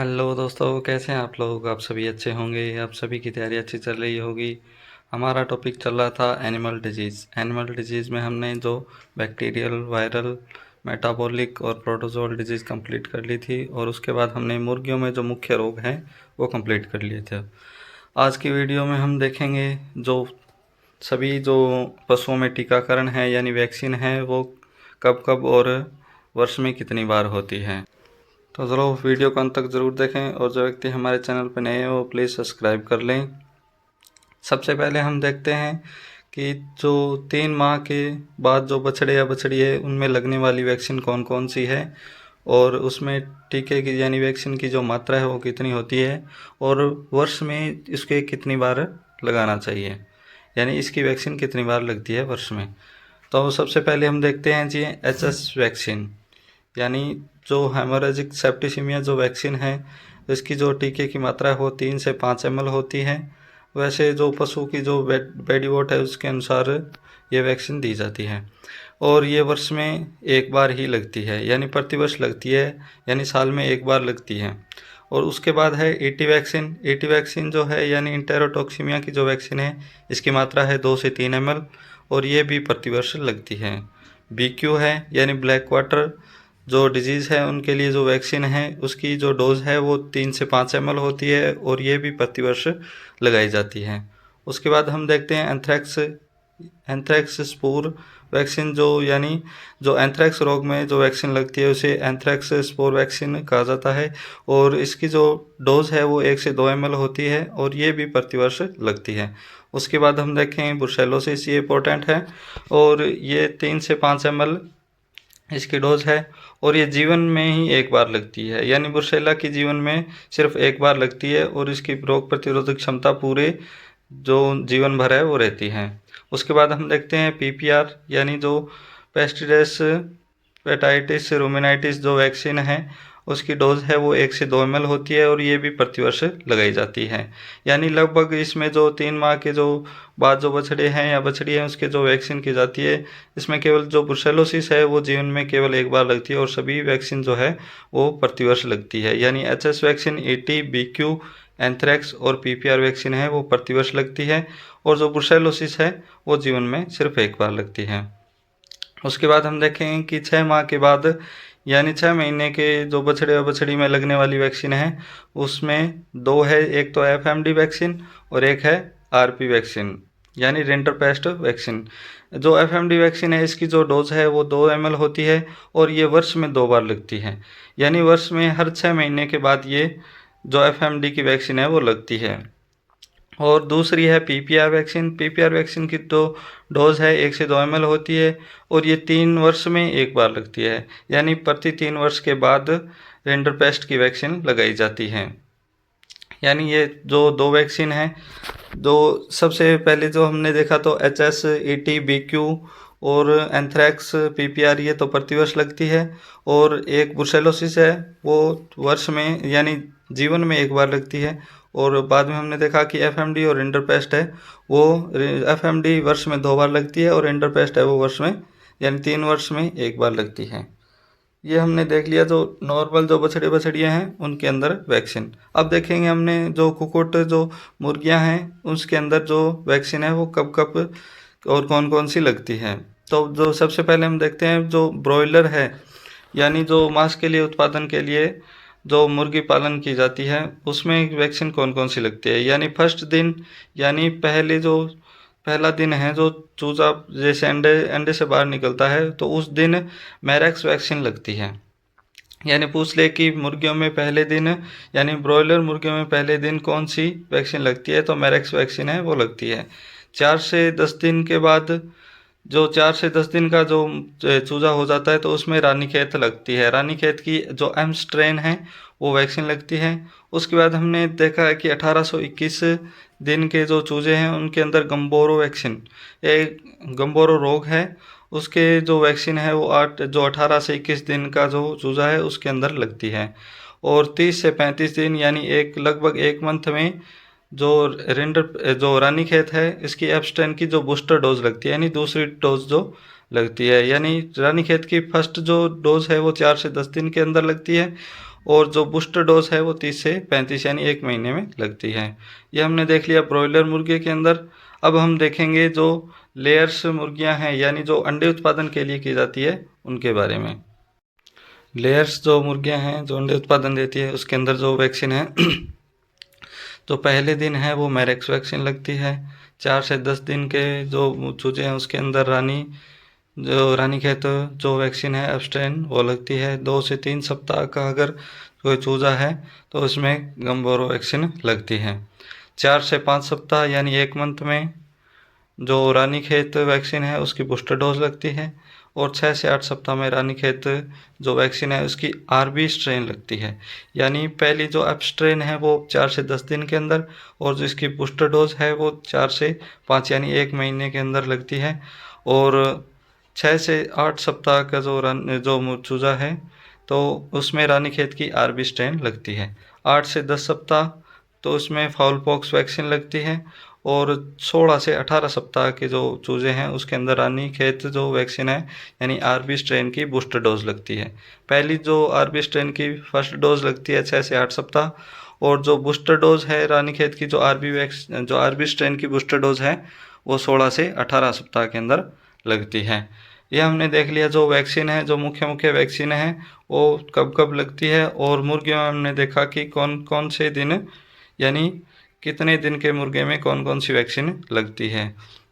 Hello दोस्तों, कैसे हैं आप लोग। आप सभी अच्छे होंगे। आप सभी की तैयारी अच्छी चल रही होगी। हमारा टॉपिक चल रहा था एनिमल डिजीज़ में हमने जो बैक्टीरियल, वायरल, मेटाबॉलिक और प्रोटोजोअल डिजीज़ कंप्लीट कर ली थी, और उसके बाद हमने मुर्गियों में जो मुख्य रोग हैं वो कंप्लीट कर लिए थे। आज की वीडियो में हम देखेंगे जो सभी जो पशुओं में टीकाकरण है यानी वैक्सीन है वो कब कब और वर्ष में कितनी बार होती है। तो ज़रूर वीडियो को अंत तक ज़रूर देखें, और जो व्यक्ति हमारे चैनल पर नए हैं वो प्लीज़ सब्सक्राइब कर लें। सबसे पहले हम देखते हैं कि जो 3 माह के बाद जो बछड़े या बछड़ी है उनमें लगने वाली वैक्सीन कौन कौन सी है, और उसमें टीके की यानी वैक्सीन की जो मात्रा है वो कितनी होती है, और वर्ष में इसके कितनी बार लगाना चाहिए, यानी इसकी वैक्सीन कितनी बार लगती है वर्ष में। तो सबसे पहले हम देखते हैं जी HS वैक्सीन, यानी जो हेमोरेजिक सेप्टिसिमिया जो वैक्सीन है इसकी जो टीके की मात्रा है वो 3 से 5 ml होती है। वैसे जो पशु की जो बॉडी वेट है उसके अनुसार ये वैक्सीन दी जाती है, और ये वर्ष में एक बार ही लगती है, यानी प्रतिवर्ष लगती है, यानी साल में एक बार लगती है। और उसके बाद है ET वैक्सीन जो है यानी इंटेरोटॉक्सीमिया की जो वैक्सीन है इसकी मात्रा है 2 से 3 ml, और ये भी प्रतिवर्ष लगती है। BQ है यानी ब्लैक वाटर जो डिजीज़ है उनके लिए जो वैक्सीन है उसकी जो डोज़ है वो 3 से 5 ml होती है, और ये भी प्रतिवर्ष लगाई जाती है। उसके बाद हम देखते हैं एंथ्रैक्स स्पोर वैक्सीन, जो यानी जो एंथ्रैक्स रोग में जो वैक्सीन लगती है उसे एंथ्रैक्स स्पोर वैक्सीन कहा जाता है, और इसकी जो डोज़ है वो 1 से 2 ml होती है, और ये भी प्रतिवर्ष लगती है। उसके बाद हम देखें ब्रुसेलोसिस, ये इंपॉर्टेंट है, और ये 3 से 5 ml इसकी डोज है, और ये जीवन में ही एक बार लगती है, यानी ब्रुसेला की जीवन में सिर्फ एक बार लगती है, और इसकी रोग प्रतिरोधक क्षमता पूरे जो जीवन भर है वो रहती है। उसके बाद हम देखते हैं PPR यानी जो पेस्टिडेस पेटाइटिस रूमिनाइटिस जो वैक्सीन है उसकी डोज है वो 1 से 2 ml होती है, और ये भी प्रतिवर्ष लगाई जाती है। यानी लगभग इसमें जो 3 माह के जो बाद जो बछड़े हैं या बछड़ी हैं उसके जो वैक्सीन की जाती है, इसमें केवल जो ब्रुसेलोसिस है वो जीवन में केवल एक बार लगती है, और सभी वैक्सीन जो है वो प्रतिवर्ष लगती है। यानी HS vaccine, ET, BQ, anthrax और PPR वैक्सीन है वो प्रतिवर्ष लगती है, और जो ब्रुसेलोसिस है वो जीवन में सिर्फ एक बार लगती है। उसके बाद हम देखेंगे कि 6 माह के बाद यानी 6 महीने के जो बछड़े और बछड़ी में लगने वाली वैक्सीन है उसमें दो है, एक तो FMD वैक्सीन और एक है RP वैक्सीन यानी रिंटरपेस्ट वैक्सीन। जो FMD वैक्सीन है इसकी जो डोज है वो 2 ml होती है, और ये वर्ष में 2 बार लगती है, यानी वर्ष में हर 6 महीने के बाद ये जो FMD की वैक्सीन है वो लगती है। और दूसरी है PPR वैक्सीन की तो डोज है 1 से 2 ml होती है, और ये 3 वर्ष में एक बार लगती है, यानी प्रति 3 वर्ष के बाद रिंडरपेस्ट की वैक्सीन लगाई जाती है। यानी ये जो दो वैक्सीन हैं, जो सबसे पहले जो हमने देखा तो HS, ET, BQ और एंथ्रैक्स PPR ये तो प्रतिवर्ष लगती है, और एक ब्रुसेलोसिस है वो वर्ष में यानी जीवन में एक बार लगती है, और बाद में हमने देखा कि FMD और रिंडरपेस्ट है वो FMD वर्ष में 2 बार लगती है, और रिंडरपेस्ट है वो वर्ष में यानी 3 वर्ष में एक बार लगती है। ये हमने देख लिया जो नॉर्मल जो बछड़े बछड़ियाँ हैं उनके अंदर वैक्सीन। अब देखेंगे हमने जो कुक्कुट जो मुर्गियाँ हैं उसके अंदर जो वैक्सीन है वो कब कब और कौन कौन सी लगती है। तो जो सबसे पहले हम देखते हैं जो ब्रॉयलर है यानी जो मांस के लिए उत्पादन के लिए जो मुर्गी पालन की जाती है उसमें वैक्सीन कौन कौन सी लगती है। यानी फर्स्ट दिन यानी पहला दिन है जो चूजा जैसे अंडे अंडे से बाहर निकलता है तो उस दिन मैरेक्स वैक्सीन लगती है। यानी पूछ ले कि मुर्गियों में पहले दिन यानी ब्रॉयलर मुर्गियों में पहले दिन कौन सी वैक्सीन लगती है, तो मैरेक्स वैक्सीन है वो लगती है। 4 से 10 दिन के बाद जो 4 से 10 दिन का जो चूजा हो जाता है तो उसमें रानीखेत लगती है। रानीखेत की जो M स्ट्रेन है वो वैक्सीन लगती है। उसके बाद हमने देखा है कि 1821 दिन के जो चूजे हैं उनके अंदर गम्बोरो वैक्सीन, एक गम्बोरो रोग है उसके जो वैक्सीन है वो 18 से 21 दिन का जो चूजा है उसके अंदर लगती है। और 30 से 35 दिन यानी लगभग 1 मंथ में जो रानीखेत है इसकी एब्सटेन की जो बूस्टर डोज लगती है यानी दूसरी डोज जो लगती है। यानी रानीखेत की फर्स्ट जो डोज है वो 4 से 10 दिन के अंदर लगती है, और जो बूस्टर डोज है वो 30 से 35 यानी 1 महीने में लगती है। ये हमने देख लिया ब्रॉयलर मुर्गे के अंदर। अब हम देखेंगे जो लेयर्स मुर्गियां हैं यानी जो अंडे उत्पादन के लिए की जाती है उनके बारे में। लेयर्स जो मुर्गियां हैं जो अंडे उत्पादन देती है उसके अंदर जो वैक्सीन है तो पहले दिन है वो मैरेक्स वैक्सीन लगती है। 4 से 10 दिन के जो चूजे हैं उसके अंदर रानीखेत जो वैक्सीन है एब्स्ट्रेन वो लगती है। 2 से 3 सप्ताह का अगर कोई चूजा है तो उसमें गम्बोरो वैक्सीन लगती है। 4 से 5 सप्ताह यानी 1 मंथ में जो रानीखेत वैक्सीन है उसकी बूस्टर डोज लगती है। और 6 से 8 सप्ताह में रानीखेत जो वैक्सीन है उसकी आरबी स्ट्रेन लगती है। यानी पहली जो एब स्ट्रेन है वो 4 से 10 दिन के अंदर, और जो इसकी बूस्टर डोज है वो 4 से 5 यानी 1 महीने के अंदर लगती है। और 6 से 8 सप्ताह का जो चूजा है तो उसमें रानीखेत की आरबी स्ट्रेन लगती है। 8 से 10 सप्ताह तो उसमें फाउल पॉक्स वैक्सीन लगती है। और 16 से 18 सप्ताह के जो चूजे हैं उसके अंदर रानीखेत जो वैक्सीन है यानी आरबी स्ट्रेन की बूस्टर डोज लगती है। पहली जो आरबी स्ट्रेन की फर्स्ट डोज लगती है 6 से 8 सप्ताह, और जो बूस्टर डोज है रानीखेत की जो आरबी स्ट्रेन की बूस्टर डोज है वो 16 से 18 सप्ताह के अंदर लगती है। ये हमने देख लिया जो वैक्सीन है, जो मुख्य मुख्य वैक्सीन है वो कब कब लगती है। और मुर्गियों में हमने देखा कि कौन कौन से दिन यानी कितने दिन के मुर्गे में कौन कौन सी वैक्सीन लगती है।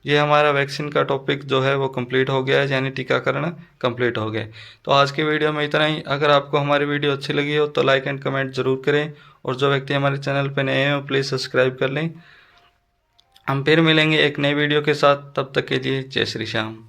ये हमारा वैक्सीन का टॉपिक जो है वो कंप्लीट हो गया है, यानी टीकाकरण कंप्लीट हो गए। तो आज की वीडियो में इतना ही। अगर आपको हमारी वीडियो अच्छी लगी हो तो लाइक एंड कमेंट जरूर करें, और जो व्यक्ति हमारे चैनल पर नए हैं प्लीज़ सब्सक्राइब कर लें। हम फिर मिलेंगे एक नई वीडियो के साथ, तब तक के लिए जय श्री श्याम।